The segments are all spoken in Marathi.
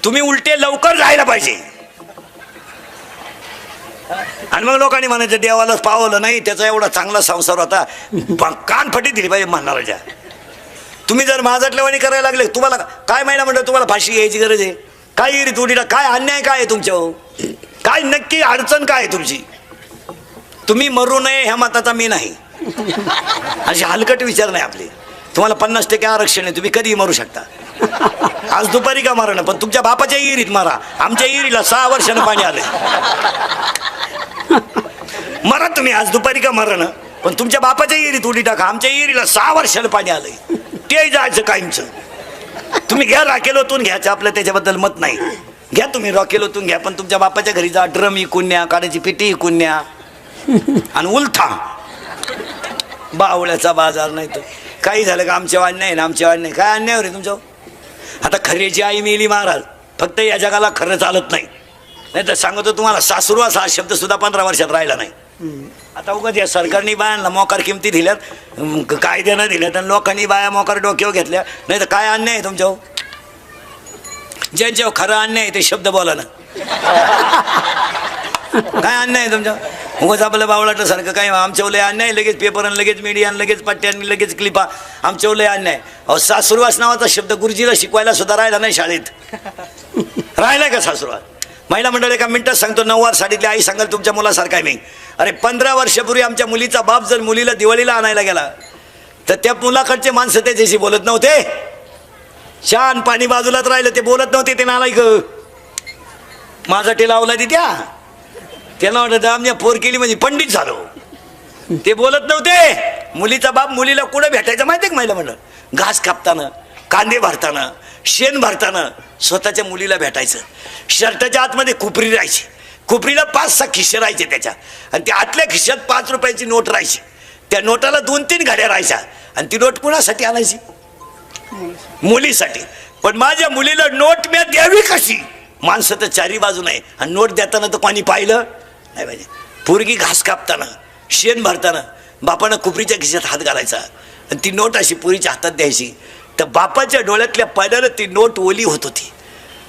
तुम्ही उलटे लवकर जायला पाहिजे. आणि मग लोकांनी म्हणायचं देवालाच पावलं नाही, त्याचा एवढा चांगला संसार होता, कानफटी दिली पाहिजे म्हणणाऱ्या. तुम्ही जर माझटल्यावानी करायला लागले, तुम्हाला काय महिना म्हणलं तुम्हाला फाशी घ्यायची गरज आहे? काय इरी तुडीला काय अन्याय काय आहे तुमच्यावर? काय नक्की अडचण काय आहे तुमची? तुम्ही मरू नये ह्या मताचा मी नाही. अशी हलकट विचार नाही आपले. तुम्हाला 50% आरक्षण आहे, तुम्ही कधीही मरू शकता. आज दुपारी का मारा ना, पण तुमच्या बापाच्या इरीत मारा. आमच्या इरीला 6 वर्षानं पाणी आलंय. मरा तुम्ही आज दुपारी का मारा ना, पण तुमच्या बापाच्या इरीत उडी टाका. आमच्या इरीला 6 वर्षानं पाणी आलंय. ते जायचं कायमचं. तुम्ही घ्या राखेलोतून घ्यायचं, आपलं त्याच्याबद्दल मत नाही. घ्या तुम्ही रॉकेलोतून घ्या, पण तुमच्या बापाच्या घरी जा, ड्रम इकून न्या, काड्याची पिटी इकून न्या आणि उलथा. बावळ्याचा बाजार नाही तर काही झालं का आमच्या वाण नाही ना, आमच्या वाण नाही. काय अन्याय रे तुमच्या? आता खरेची आई मेली महाराज, फक्त या जगाला खरं चालत नाही. नाही तर सांगतो तुम्हाला, सासुरवास हा शब्द सुद्धा 15 वर्षात राहिला नाही. आता उगाच या सरकारने बायांना मोकार किमती दिल्यात, कायद्यानं दिल्यात, आणि लोकांनी बाया मोकार डोक्यावर घेतल्या. नाही तर काय अन्याय आहे तुमच्यावर? ज्यांच्यावर खरं अन्याय आहे ते शब्द बोला ना. काय अन्याय आहे तुमच्या? उगाच आपलं बावळाटलं सारखं काय आमच्यावर लय अन्याय, लगेच पेपर आणि लगेच मीडिया लगेच पट्ट्यांनी लगेच क्लिपा, आमच्यावर लय अन्याय. अहो सासुरवास नावाचा शब्द गुरुजीला शिकवायला सुद्धा राहिला नाही शाळेत. राहिलाय का सासुरवास? महिला मंडळ एका मिनिटात सांगतो, 9वार साडीतली आई सांगाल तुमच्या मुलासारखा आहे मी. अरे 15 वर्षापूर्वी आमच्या मुलीचा बाप जर मुलीला दिवाळीला आणायला गेला तर त्या मुलाकडचे माणसं त्याच्याशी बोलत नव्हते. छान पाणी बाजूलाच राहिलं, ते बोलत नव्हते. ते नालायक माझा टे लावला ती त्याला वाटत आमच्या पोर केली म्हणजे पंडित झालो. ते बोलत नव्हते. मुलीचा बाप मुलीला कुठे भेटायचं माहिती आहे का? महिला मंडळ घास कापताना, कांदे भरताना, शेण भरताना स्वतःच्या मुलीला भेटायचं. शर्टाच्या आतमध्ये कुपरी राहायची, कुपरीला 5-6 खिशे राहायचे त्याच्या, आणि त्या आतल्या खिशात 5 रुपयाची नोट राहायची. त्या नोटाला 2-3 घड्या राहायच्या. आणि ती नोट कुणासाठी आणायची? मुलीसाठी. पण माझ्या मुलीला नोट मी द्यावी कशी? माणसं तर चारी बाजू नाही, आणि नोट देताना तर कोणी पाहिलं नाही पाहिजे. पोरगी घास कापताना, शेण भरताना बापानं कुपरीच्या खिशात हात घालायचा, आणि ती नोट अशी पोरीच्या हातात द्यायची. तर बापाच्या डोळ्यातल्या पाण्यानं ती नोट ओली होत होती.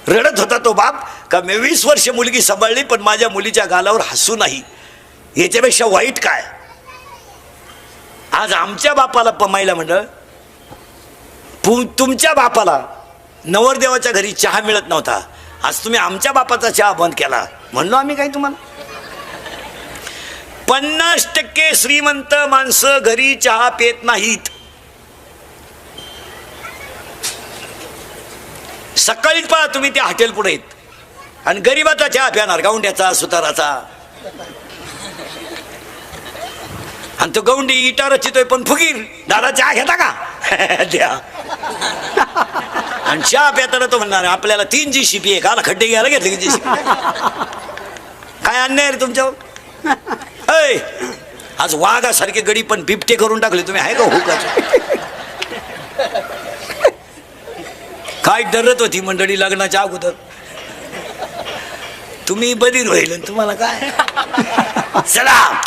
रडत होता तो बाप का मी 20 वर्ष मुलगी सांभाळली, पण माझ्या मुलीच्या गालावर हसू नाही. याच्यापेक्षा वाईट काय? आज आमच्या बापाला महिला मंडळ, तुमच्या बापाला नवरदेवाच्या घरी चहा मिळत नव्हता. आज तुम्ही आमच्या बापाचा चहा बंद केला. म्हणलो आम्ही काय तुम्हाला? 50% श्रीमंत माणसं घरी चहा पेत नाहीत. सकाळीच पहा तुम्ही त्या हॉटेल पुढे आहेत, आणि गरीबाचा चहा प्याणार, गावंड्याचा, सुताराचा. आणि तो गवंडी इटा रचितोय पण फुगीर, दादा चहा घेता का? द्या. आणि चहा प्याताना तो म्हणणार आपल्याला 3 GCP आहे का? खड्डे घ्यायला घेतले की GCP. काय अन्याय रे तुमच्यावर? आज वाघासारखे गडी पण बिबटे करून टाकले तुम्ही. आहे का हुकाच? काय डरत होती मंडळी लग्नाच्या अगोदर? तुम्ही बधीर होईल, तुम्हाला काय? चला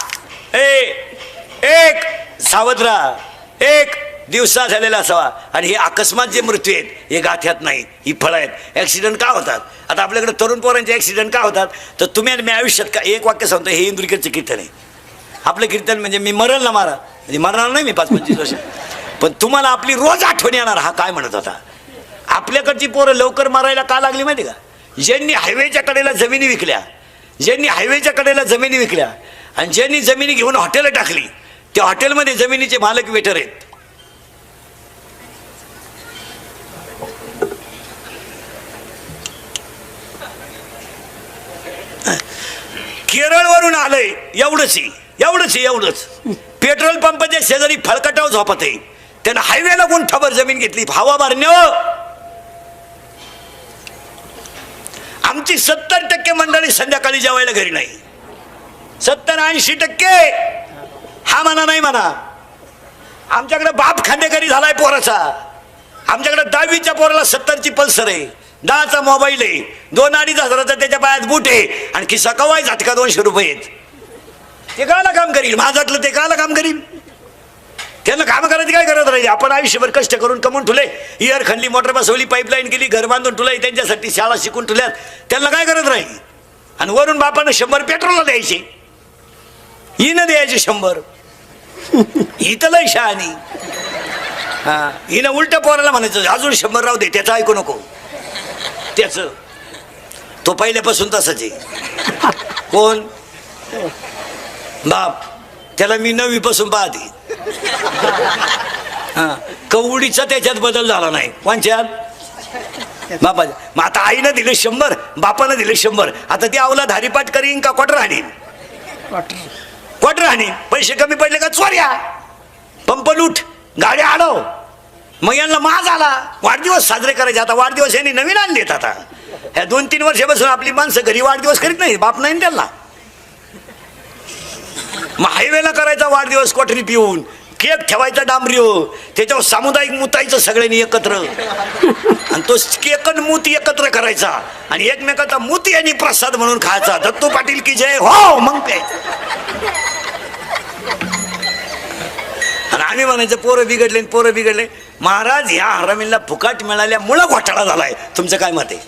एक सावध राहा. एक दिवसा झालेला असावा. आणि हे अकस्मात जे मृत्यू आहेत हे गाठ्यात नाही, ही फळं आहेत. ॲक्सिडेंट का होतात? आता आपल्याकडे तरुण पोरांचे ॲक्सिडेंट का होतात? तर तुम्ही आणि मी आयुष्यात का एक वाक्य सांगतो, हे इंद्रिकेचं कीर्तन आहे. आपलं कीर्तन म्हणजे मी मरल ना मारा, म्हणजे मरणार नाही मी 5-25 वर्ष, पण तुम्हाला आपली रोज आठवण येणार. हा काय म्हणत होता? आपल्याकडची पोरं लवकर मारायला का लागली माहिती का? ज्यांनी हायवेच्या कडेला जमिनी विकल्या, आणि ज्यांनी जमिनी घेऊन हॉटेल टाकली, त्या हॉटेलमध्ये जमिनीचे मालक वेटर आहेत. केरळवरून आलंय, एवढंच. पेट्रोल पंपाच्या शेजारी फळकटाव झोपत आहे. त्यानं हायवेला गुंठाभर जमीन घेतली. भावा बारण्यो, आमची 70% मंडळी संध्याकाळी जेवायला घरी नाही. 70-80% हा म्हणा नाही म्हणा. आमच्याकडे बाप खांदेकरी झालाय पोराचा. आमच्याकडे 10वीच्या पोराला 70ची पल्सर आहे, 10चा मोबाईल आहे, 2-2.5 हजाराचा त्याच्या पायात बूट आहे, आणि खिसा कवाय झटका 200 रुपये आहेत. ते काला काम करील? माझ्यातलं ते काला काम करील? त्यांना कामं करायची काय करत राहिली. आपण आयुष्यभर कष्ट करून कमवून ठुले, इयर खणली, मोटर बसवली, पाईपलाईन केली, घर बांधून ठुलंय, त्यांच्यासाठी शाळा शिकून ठुल्यात. त्यांना काय करत राहिली. आणि वरून बापानं 100 पेट्रोलला द्यायचे, हिनं द्यायचे 100. ही तर लय शहाणी. हा, हिनं उलट पोराला म्हणायचं अजून 100 राहू दे, त्याचं ऐकू नको. त्याच तो पहिल्यापासून तसाच आहे. कोण बाप, त्याला मी 9वी पासून पाहते. हा, कवडीचा त्याच्यात बदल झाला नाही. कोणच्यात बापाच्या. मग आता आईनं दिले 100, बापानं दिले 100. आता ती आवला धारीपाट करीन का क्वार्टर आणीन. क्वार्टर आणीन. पैसे कमी पडले का चोऱ्या, पंप लूट, गाड्या आडव. मग यांना माज आला. वाढदिवस साजरे करायचे. आता वाढदिवस यांनी नवीन आणलेत. आता ह्या 2-3 वर्षापासून आपली माणसं घरी वाढदिवस करीत नाही. बाप नाही त्यांना. मग हायवेला करायचा वाढदिवस क्वाटरी पिऊन, केक ठेवायचा डांबरीवर, त्याच्यावर सामुदायिक मुतायचं सगळ्यांनी एकत्र. आणि तो केक आणि मूत एकत्र करायचा आणि एकमेकाचा मूत यांनी प्रसाद म्हणून खायचा. दत्तू पाटील की जय हो. मग काय आणि आम्ही म्हणायचं पोरं बिघडले, पोरं बिघडले. महाराज ह्या हरामीला फुकाट मिळाल्यामुळं घोटाळा झालाय. तुमचं काय मत आहे.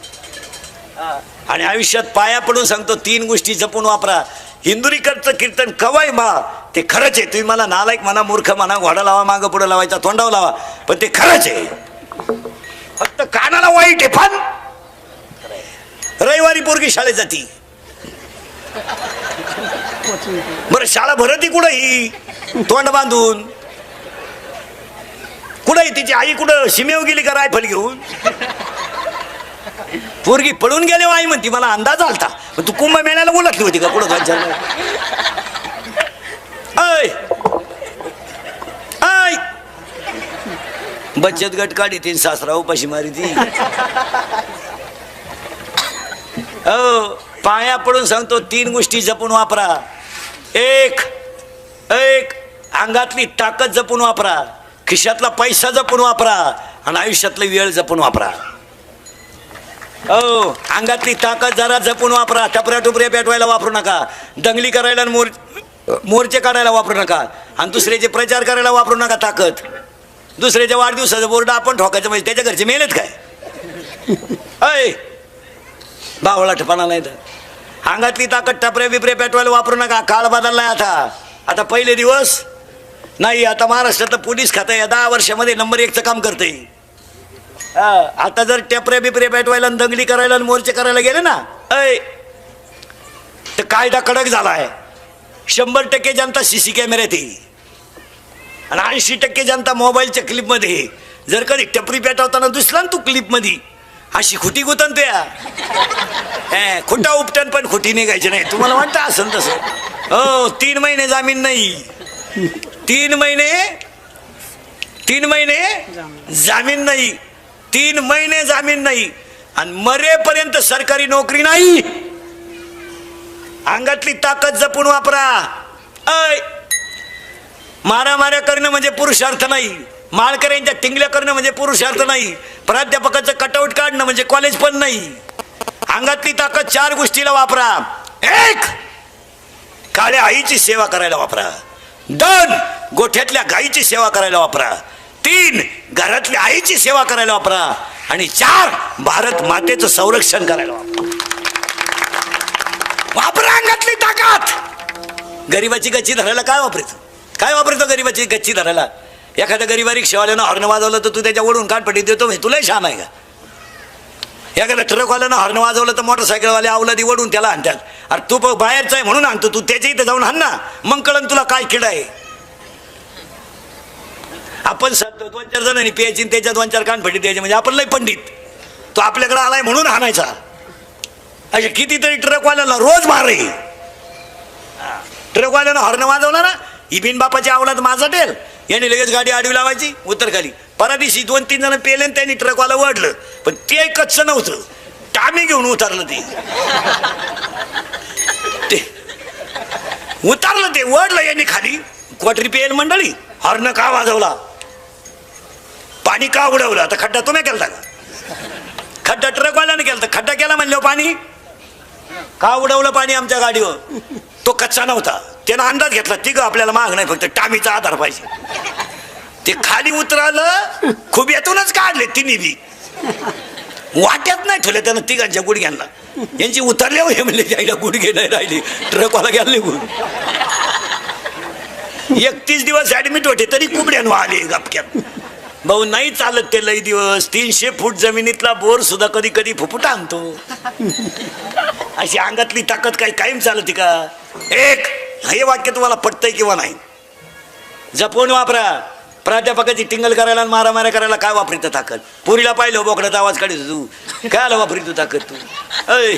आणि आयुष्यात पाया पडून सांगतो 3 गोष्टी जपून वापरा. हिंदुरीकरचं कीर्तन कवाय मा, ते खरंच आहे. तुम्ही मला नालायक म्हणा, मूर्ख म्हणा, घोडा लावा, मागं पुढं लावायचा, तोंडावर लावा, पण ते खरंच आहे. फक्त कानाला वाईट आहे. पण रविवारी पोरगी शाळेत जाती. बरं शाळा भरती कुठं ही, तोंड बांधून. कुठं तिची आई कुठं सीमेवर गेली का रायफल घेऊन. पोरगी पळून गेले. आई म्हणती मला अंदाज आलता. तू कुंभमेळ्याला बोलतली होती का कुठं. बचत गट काढी 3 सासरा उपाशी मारी ती. पाया पडून सांगतो 3 गोष्टी जपून वापरा. एक अंगातली ताकद जपून वापरा, खिशातला पैसा जपून वापरा आणि आयुष्यातला वेळ जपून वापरा. अंगातली ताकद जरा जपून वापरा. टपऱ्या टुपऱ्या पेटवायला वापरू नका. दंगली करायला मोर्चे काढायला वापरू नका. आणि दुसऱ्याचे प्रचार करायला वापरू नका ताकद. दुसऱ्याच्या वाढदिवसाचं बोर्ड आपण ठोकायचं म्हणजे त्याच्या घरचे मेलेत काय. बावळाटपणा नाही तर. अंगातली ताकद टपऱ्या बिपऱ्या पेटवायला वापरू नका. काळ बदललाय आता. आता पहिले दिवस नाही. आता महाराष्ट्रातलं पोलीस खातं या 10 वर्षामध्ये नंबर 1चं काम करतंय. आता जर टपऱ्या बिपऱ्या पेटवायला, दंगली करायला आणि मोर्चे करायला गेले ना, तर कायदा कडक झालाय. 100% जनता CC कॅमेऱ्यात येईल आणि 80% जनता मोबाईलच्या क्लिपमध्ये. जर कधी टपरी पेटवताना दिसला ना तू क्लिपमध्ये, अशी खुटी गुतन त्या खुटा उपटन पण खुटी निघायची नाही. तुम्हाला वाटतं असं तसं. 3 महिने जामीन नाही. 3 महिने जामीन नाही. 3 महिने जामीन नाही. आणि मरेपर्यंत सरकारी नोकरी नाही. अंगातली ताकद जपून वापरा. मारामाऱ्या करणं म्हणजे पुरुषार्थ नाही. माळकऱ्यांच्या टिंगल्या करणं म्हणजे पुरुषार्थ नाही. प्राध्यापकाचं कटआउट काढणं म्हणजे कॉलेज पण नाही. अंगातली ताकद 4 गोष्टीला वापरा. 1 काळ्या आईची सेवा करायला वापरा. 2 गोठ्यातल्या गाईची सेवा करायला वापरा. 3 घरातल्या आईची सेवा करायला वापरा. आणि 4 भारत मातेचं संरक्षण करायला वापरा. अंगातली ताकद. गरीबाची गच्ची धरायला काय वापरतो गरीबाची गच्ची धरायला. एखाद्या गरीबा रिक्षावाल्यानं हॉर्न वाजवलं तर तू त्याच्यावरून कानपट्टी देतो. तुलाही छान आहे का. एखाद्या ट्रकवाल्यानं हॉर्न वाजवलं तर मोटरसायकलवाले अवलादी वडून त्याला आणतात. अरे तू बाहेरचा आहे म्हणून आणतो. तू त्याच्या इथे जाऊन हाण ना, मग कळन तुला काय किडा आहे. आपण 2-4 जणांनी प्यायची, त्याच्या 2-4 कानफटी द्यायचे म्हणजे आपण लय पंडित. तो आपल्याकडे आलाय म्हणून हाणायचा. असे कितीतरी ट्रकवाल्याला रोज मार. ट्रकवाल्यानं हॉर्न वाजवला ना, ही बिन बापाची अवलाद माझाटेल. यांनी लगेच गाडी आडवी लावायची, उत्तर खाली. परदिवशी 2-3 जण पेले आणि त्यांनी ट्रकवाला वडलं. पण ते कच्चं नव्हतं, टामी घेऊन उतरलं. ते उतरलं, ते वडलं यांनी खाली. क्वाटरी पेल मंडळी. हॉर्न का वाजवला, पाणी का उडवलं. आता खड्डा तुम्ही केलता का. खड्डा ट्रकवाल्याने केलता. खड्डा केला म्हणलं पाणी का उडवलं. पाणी आमच्या गाडीवर. तो कच्चा नव्हता. त्यानं अंदाज घेतला. तिघ आपल्याला माग नाही, फक्त टामीचा आधार पाहिजे. ते खाली उतरालं खुब्यातूनच काढले तिन्ही बी वाट्यात नाही ठेवले त्यानं तिघांच्या गुडघ्यांना यांची उतरले हे म्हणले त्याला गुडघे नाही राहिली ट्रकवाला गेला निघून 31 दिवस ऍडमिट होते तरी कुबड्यानं आले गपक्यात भाऊ नाही चालत ते लई दिवस 300 फूट जमिनीतला बोर सुद्धा कधी कधी फुफुटा आणतो अशी अंगातली ताकद काही कायम चालती का एक हे वाक्य तुम्हाला पटतंय किंवा नाही जपून वापरा प्राध्यापकाची टिंगल करायला आणि मारामाऱ्या करायला काय वापरित ताकद पुरीला पाहिलं बोकडाचा आवाज काढित तू काय वापरित ताकद तू अय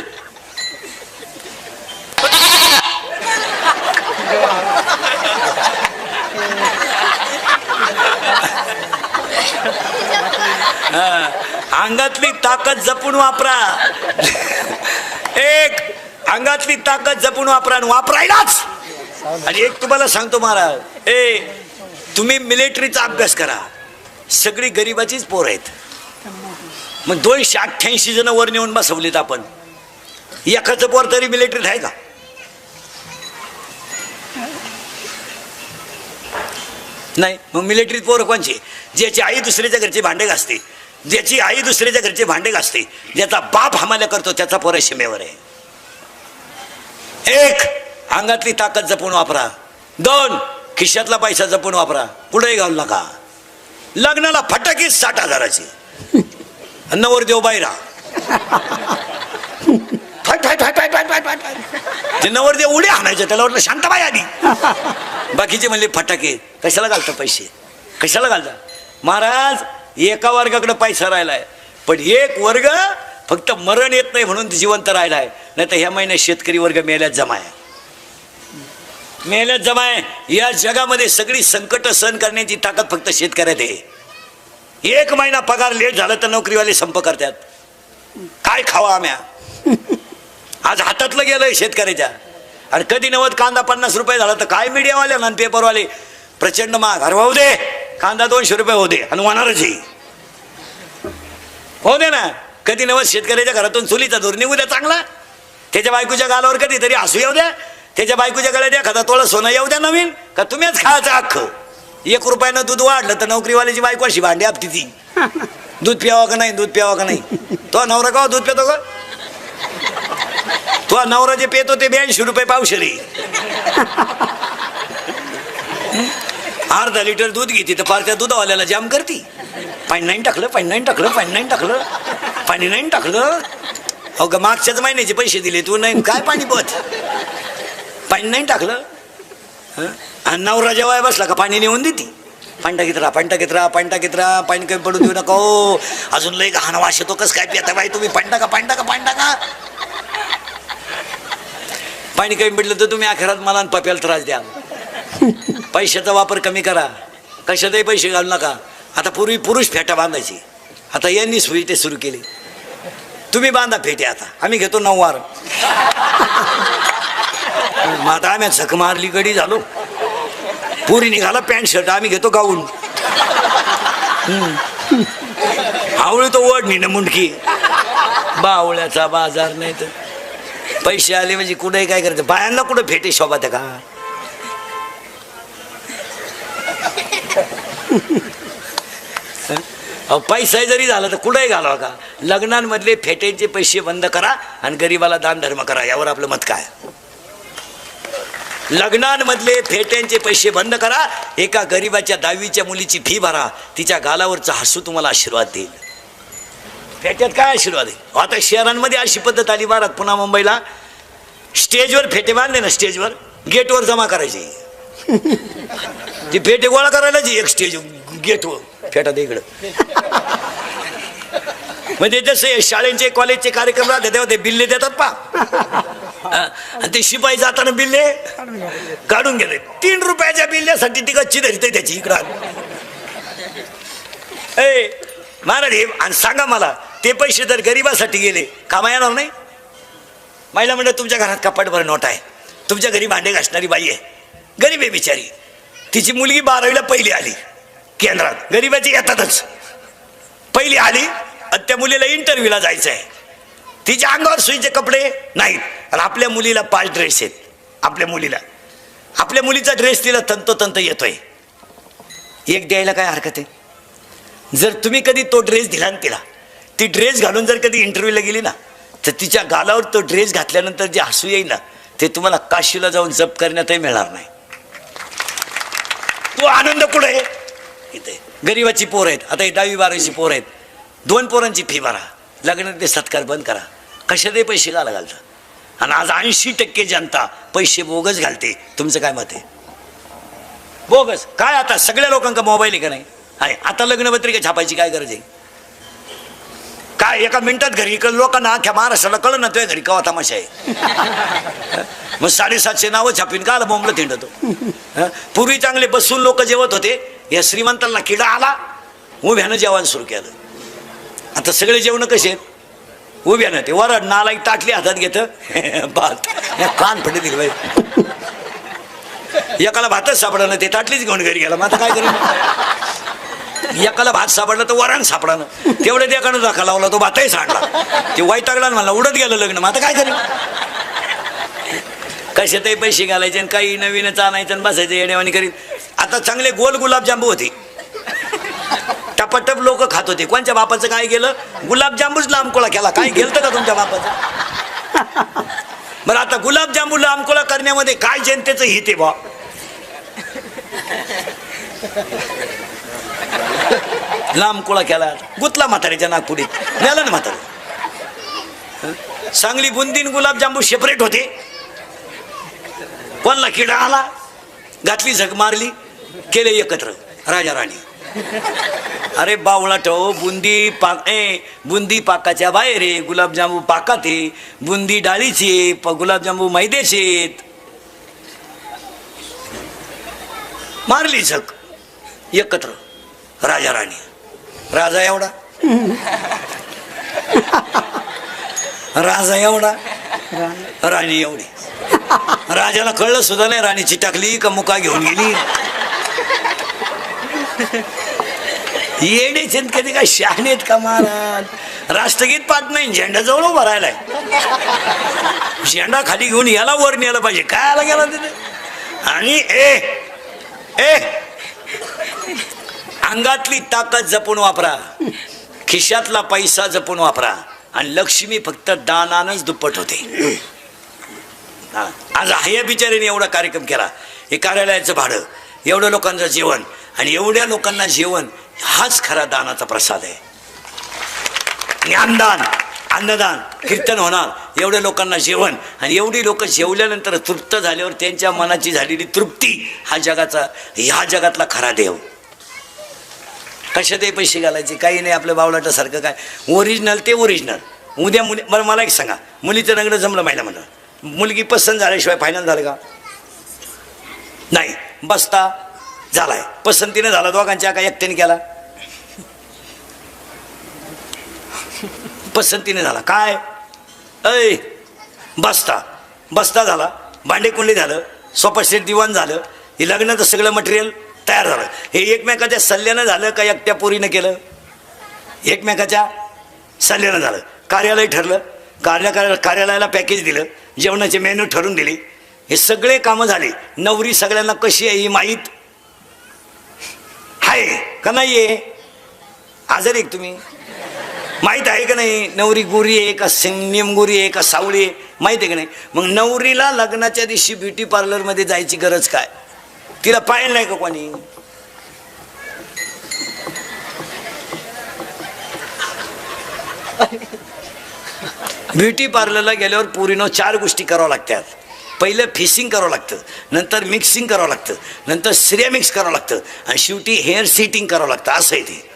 अंगातली ताकद जपून वापरा एक अंगातली ताकद जपून वापरा आणि वापरायलाच आणि एक तुम्हाला सांगतो महाराज तुम्ही मिलिटरीचा अभ्यास करा सगळी गरिबाचीच पोर आहेत मग 288 जण वर नेऊन बसवलेत आपण एकाचं पोर तरी मिलिटरीत आहे का नाही मग मिलिटरीत पोर कोणची ज्याची आई दुसऱ्याच्या घरचे भांडे घासते ज्याची आई दुसऱ्याच्या घरचे भांडे घासते ज्याचा बाप हमाल्या करतो त्याचा पोर सीमेवर आहे एक अंगातली ताकद जपून वापरा 2 खिशातला पैसा जपून वापरा कुठेही घालू नका लग्नाला फटाकीच 60,000ची नवरदेव बायरा ते नवरदेव उड्या आणायचे त्याला वाटलं शांताबाई आली बाकीचे म्हणले फटाके कशाला घालता पैसे कशाला घालता महाराज एका वर्गाकडे पैसा राहिलाय पण एक वर्ग फक्त मरण येत नाही म्हणून जिवंत राहिलाय नाही तर ह्या महिन्यात शेतकरी वर्ग मेल्यात जमाय मेहनत जमाय या जगामध्ये सगळी संकट सहन करण्याची ताकद फक्त शेतकऱ्यात आहे 1 महिना पगार लेट झाला तर नोकरीवाले संप करतात काय खावा आम्या आज हातातलं गेलंय शेतकऱ्याच्या आणि कधी 90 कांदा 50 रुपये झाला तर काय मीडियावाले आणि पेपरवाले प्रचंड महाग अरे होऊ दे कांदा 200 रुपये होऊ दे आणि होणारच होऊ दे ना कधी 90 शेतकऱ्याच्या घरातून चुलीचा धूर निघू द्या चांगला त्याच्या बायकोच्या गालावर कधीतरी हसू येऊ द्या त्याच्या बायकोच्या गळ्यात एखादा तोळा सोनं येऊ द्या नवीन का तुम्हीच खायचं अख्खं 1 रुपयानं दूध वाढलं तर नोकरीवाल्याची बायको अशी भांडी आपती ती दूध प्यावा का नाही दूध प्यावा का नाही तो नवरा का दूध पितो का तो नवरा जे पेतो ते 82 रुपये पावशेरी अर्धा लिटर दूध घेते तर फार त्या दुधावाल्याला जाम करती पाणी नाही टाकलं पाणी नाही टाकलं पाणी नाही टाकलं पाणी नाही टाकलं हो का मागच्याच महिन्याचे पैसे दिले तू नाही काय पाणी बत पाणी नाही टाकलं आणि नवरा जेव्हा बसला का पाणी नेऊन देते पाणी टाकीत राहा पाणी टाकीत राहा पाणी टाकीत राहा पाणी कमी पडून देऊ नका हो अजून लय घाण वास येतो कसं काय पिता बाई तुम्ही पाणी टाका पाणी टाका पाणी टाका पाणी कमी पडलं तर तुम्ही अखेरात मला पप्याला त्रास द्या पैशाचा वापर कमी करा कशातही पैसे घालू नका आता पूर्वी पुरुष फेटा बांधायची आता यांनी सुई ते सुरू केली तुम्ही बांधा फेटे आता आम्ही घेतो 9 वार मग आता आम्ही झक मारली गडी झालो पुरी निघाला पॅन्ट शर्ट आम्ही घेतो गाऊन आवळी तो ओढणी ना मुंडकी बावळ्याचा बाजार नाही तर पैसे आले म्हणजे कुठे काय करायचं बायांना कुठं फेटे शोभा त्या का पैसा जरी झाला तर कुठेही घालावा का लग्नांमधले फेट्यांचे पैसे बंद करा आणि गरीबाला दान धर्म करा यावर आपलं मत काय लग्नांमधले फेट्यांचे पैसे बंद करा एका गरीबाच्या 10वीच्या मुलीची फी भरा तिच्या गालावरचा हसू तुम्हाला आशीर्वाद देईल फेट्यात काय आशीर्वाद आहे आता शहरांमध्ये अशी पद्धत आली महाराज पुन्हा मुंबईला स्टेजवर फेटे बांधले ना स्टेजवर गेटवर जमा करायचे ती फेटे गोळा करायला जी एक स्टेज गेटवर फेटा दे इकडं म्हणजे जसे शाळेचे कॉलेजचे कार्यक्रम राहते तेव्हा ते बिल्ले देतात पा आणि ते शिपाई जाताना बिल्ले काढून गेले 3 रुपयाच्या बिल्ल्यासाठी ती गच्ची धरते त्याची इकडं महाराज हे आणि सांगा मला ते पैसे जर गरीबासाठी गेले कामा येणार नाही महिला म्हणलं तुमच्या घरात कपाटभर नोट आहे तुमच्या घरी भांडे घासणारी बाई आहे गरीब आहे बिचारी तिची मुलगी 12वीला पहिली आली केंद्रात गरीबाची येतातच पहिली आली आणि त्या मुलीला इंटरव्ह्यूला जायचं आहे तिच्या अंगावर सुईचे कपडे नाहीत आणि आपल्या मुलीला 5 ड्रेस आहेत आपल्या मुलीचा ड्रेस तिला तंतोतंत येतोय एक द्यायला काय हरकत आहे? जर तुम्ही कधी तो ड्रेस दिला ना तिला, ती ड्रेस घालून जर कधी इंटरव्ह्यूला गेली ना, तर तिच्या गालावर तो ड्रेस घातल्यानंतर जे हसू येईल ना, ते तुम्हाला काशीला जाऊन जप करण्यातही मिळणार नाही. तो आनंद कुठे आहे? इथे गरीबाची पोर आहेत, आता ही 10वी 12वीची पोर आहेत, 2 पोरांची फी भरा, लग्न ते सत्कार बंद करा, कशातही पैसे घालता. आणि आज 80% जनता पैसे बोगस घालते. तुमचं काय मत आहे? बोगस काय? आता सगळ्या लोकांका मोबाईल आहे का नाही? आहे. आता लग्नपत्रिका छापायची काय गरज आहे? काय एका मिनिटात घरी लोकांना अख्ख्या महाराष्ट्राला कळलं ना तुझ्या घरी कवा तमाशा आहे. मग 750 नावं छापीन का आला बोंबलं थिंडतो. पूर्वी चांगले बसून लोक जेवत होते, या श्रीमंतांना किडा आला, उभ्यानं जेवण सुरू केलं. आता सगळे जेवण कसे आहेत? उभ्यानं. ते वरड नाला एक ताटली हातात घेतं, भात कान फटे दिले बाई, एकाला भातच सापडलं ते ताटलीच घेऊन घरी गेला. मग आता काय करेल? एकाला भात सापडलं तर वरण सापडलं, तेवढे एकानं दाखा लावला, तो भातही सांडला, ते वैतागला म्हणला, उडत गेलं लग्न. मग आता काय करेल? कशातही पैसे घालायचे आणि काही नवीनच आणायचं आणि बसायचं येण्यावानी करीत. आता चांगले गोल गुलाबजांबू होते, टपाटप लोक खात होते. कोणच्या बापाचं काय गेलं? गुलाबजांबूच लांबकोळा केला. काय गेलं का तुमच्या बापाचं? बरं, आता गुलाबजांबू लांबकोळा करण्यामध्ये काय जनतेचं हित आहे बा? लांबकोळा केला, गुतला म्हाताऱ्याच्या नागपुडीत, नेला ना म्हातारा. सांगली बुंदीन गुलाबजांबू सेपरेट होते. कोणला किडा आला, घातली झक मारली, केले एकत्र राजा राणी. अरे बावळाट हो, बुंदी पाकाच्या बाहेर आहे, गुलाबजांबू पाकात आहे. बुंदी डाळीची, गुलाबजांबू मैद्याचे आहेत. मारली झक एकत्र राजा राणी. राजा एवढा, राजा एवढा, राणी एवढी. राजाला कळलं सुद्धा नाही राणीची टाकली का मुका घेऊन गेली. येडे चंद कधी काय शहाणे आहेत का महाराज? राष्ट्रगीत पाठ नाही, झेंडा जवळ उभा राहिलाय. झेंडा खाली घेऊन याला वर नेलं पाहिजे. काय आला गेला तिथे? आणि अंगातली ताकद जपून वापरा, खिशातला पैसा जपून वापरा, आणि लक्ष्मी फक्त दानानच दुप्पट होते. आज ह्या बिचारीने एवढा कार्यक्रम केला, हे कार्यालयाचं भाडं, एवढ्या लोकांचं जेवण, आणि एवढ्या लोकांना जेवण, हाच खरा दानाचा प्रसाद आहे. ज्ञानदान, अन्नदान, कीर्तन होणार, एवढ्या लोकांना जेवण, आणि एवढी लोक जेवल्यानंतर तृप्त झाल्यावर त्यांच्या मनाची झालेली तृप्ती, ह्या जगातला खरा देव. कशातही पैसे घालायचे काही नाही. आपल्या बावलाटासारखं काय ओरिजिनल ते ओरिजिनल. उद्या बरं मला एक सांगा, मुलीचं लग्न जमलं महिना म्हणलं, मुलगी पसंत झाल्याशिवाय फायनल झालं का? नाही. बसता झालाय, पसंतीने झाला, दोघांच्या का एकट्याने केला? पसंतीने झाला. काय बसता झाला, भांडेकुंडी झालं, सोफा सेट दिवाण झालं, हे लग्नाचं सगळं मटेरियल तयार झालं. हे एकमेकाच्या सल्ल्यानं झालं का एकट्या पोरीनं केलं? एकमेकाच्या सल्ल्यानं झालं. कार्यालय ठरलं, कार्यालयाला पॅकेज दिलं, जेवणाचे मेनू ठरवून दिले, हे सगळे कामं झाले. नवरी सगळ्यांना कशी आहे ही माहीत आहे का नाही आहे? हजर आहे तुम्ही? माहीत आहे का नाही? नवरी गोरी आहे का निमगोरी आहे का सावळी आहे, माहीत आहे का नाही? मग नवरीला लग्नाच्या दिवशी ब्युटी पार्लरमध्ये जायची गरज काय? तिला पाहिलं नाही का कोणी? ब्युटी पार्लरला गेल्यावर पोरीनो 4 गोष्टी कराव्या लागतात. पहिलं फिशिंग करावं लागतं, नंतर मिक्सिंग करावं लागतं, नंतर सिरेमिक्स करावं लागतं, आणि शेवटी हेअर सेटिंग करावं लागतं. असं आहे ते.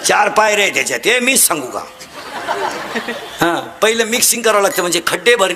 4 पायऱ्या आहे त्याच्यात. हे मीच सांगू का? हां, पहिलं मिक्सिंग करावं लागतं, म्हणजे खड्डे भरणे